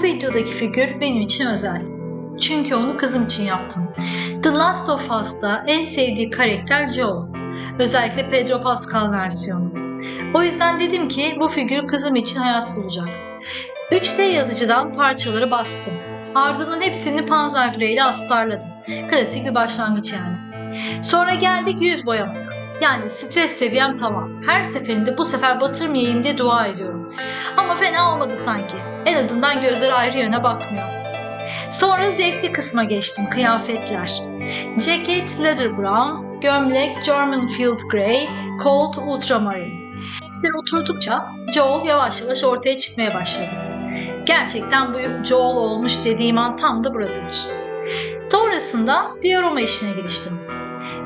videodaki figür benim için özel. Çünkü onu kızım için yaptım. The Last of Us'ta en sevdiği karakter Joel. Özellikle Pedro Pascal versiyonu. O yüzden dedim ki bu figür kızım için hayat bulacak. 3D yazıcıdan parçaları bastım. Ardından hepsini Panzergray ile astarladım. Klasik bir başlangıç yani. Sonra geldik yüz boyamaya. Yani stres seviyem tamam. Her seferinde bu sefer batırmayayım diye dua ediyorum. Ama fena olmadı sanki. En azından gözleri ayrı yöne bakmıyor. Sonra zevkli kısma geçtim, kıyafetler. Ceket leather brown, gömlek German field grey, coat ultramarine. Renkler oturdukça Joel yavaş yavaş ortaya çıkmaya başladı. Gerçekten bu Joel olmuş dediğim an tam da burasıdır. Sonrasında diorama işine giriştim.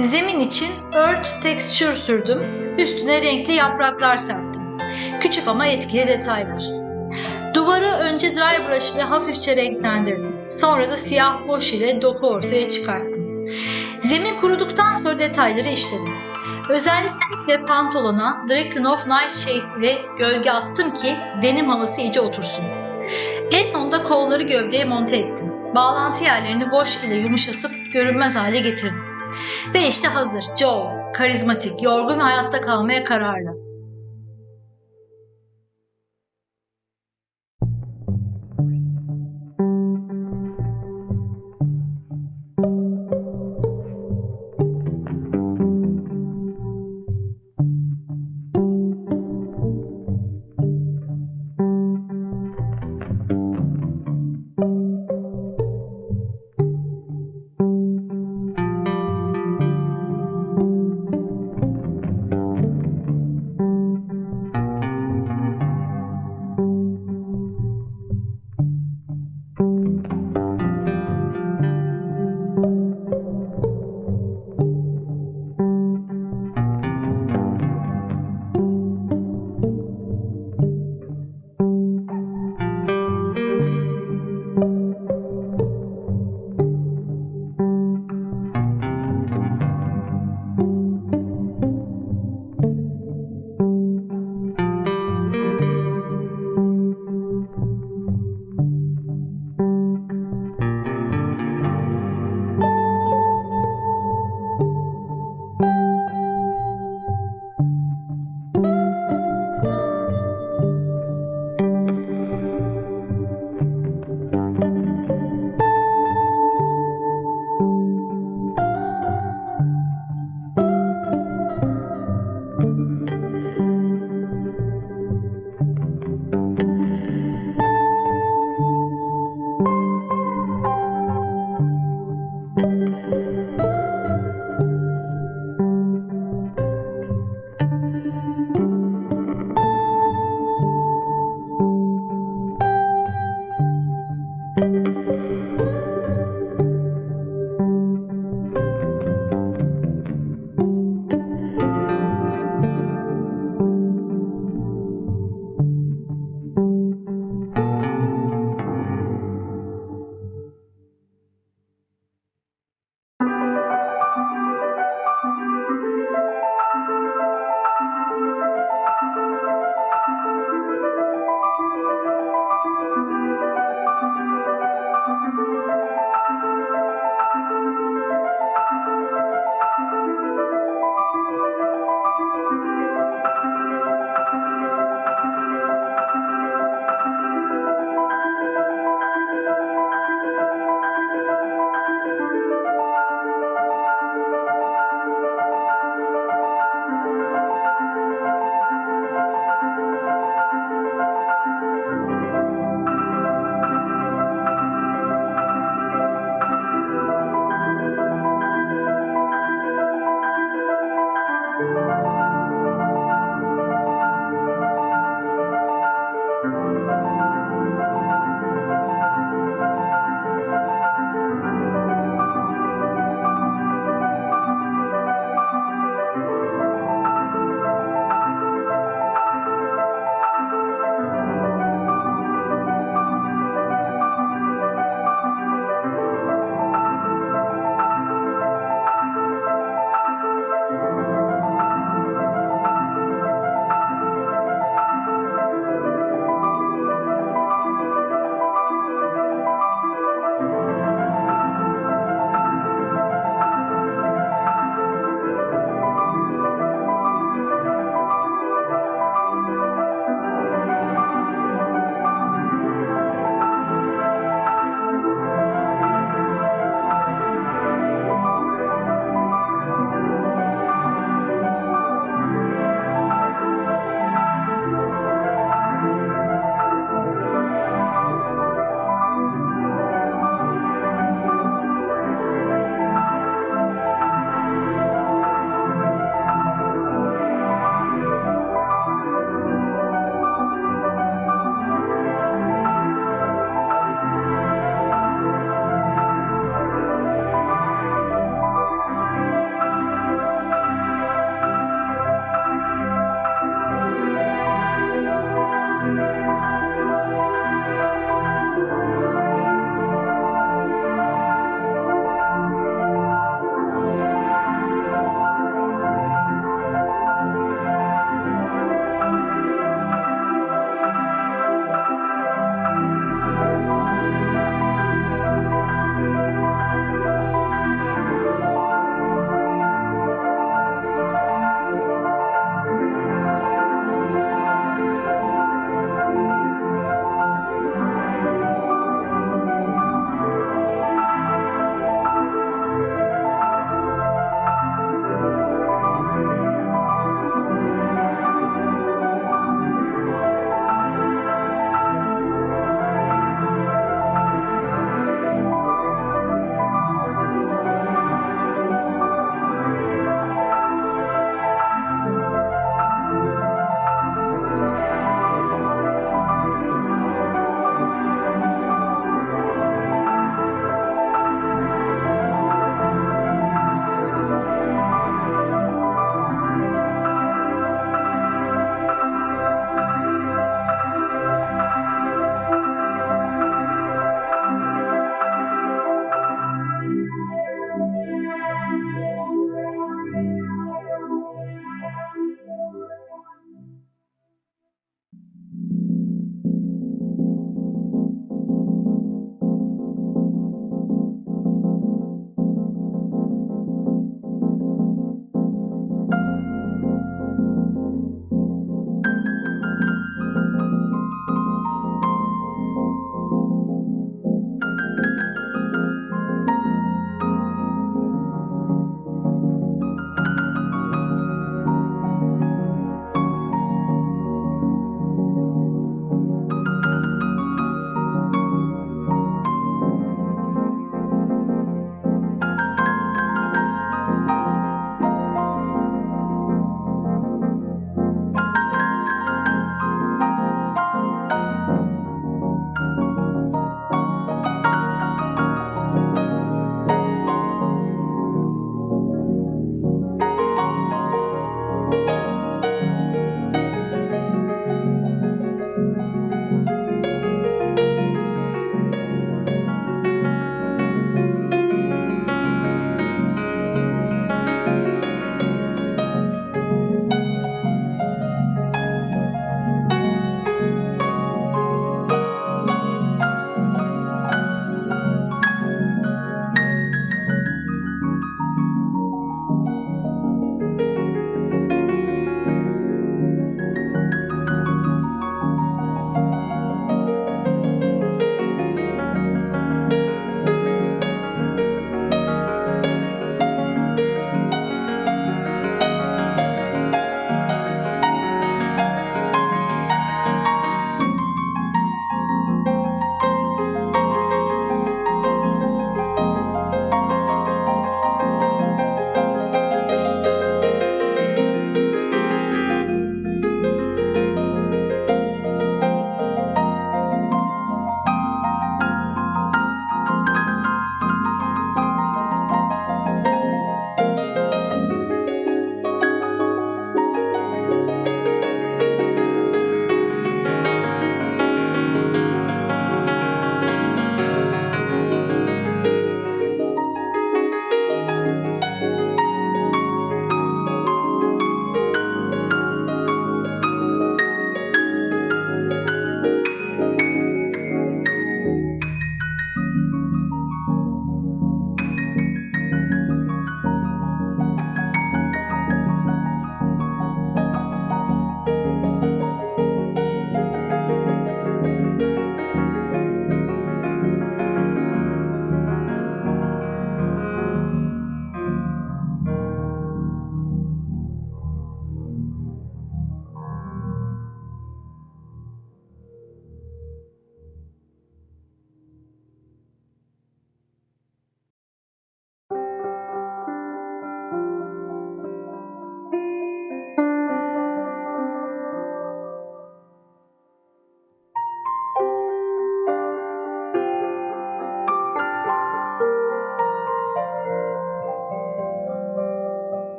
Zemin için earth texture sürdüm, üstüne renkli yapraklar serptim. Küçük ama etkili detaylar. Duvarı önce dry brush ile hafifçe renklendirdim. Sonra da siyah boş ile doku ortaya çıkarttım. Zemin kuruduktan sonra detayları işledim. Özellikle pantolona Dragon of Nightshade ile gölge attım ki denim havası iyice otursun. En sonunda kolları gövdeye monte ettim. Bağlantı yerlerini wash ile yumuşatıp görünmez hale getirdim. Ve işte hazır Joel, karizmatik, yorgun ve hayatta kalmaya kararlı.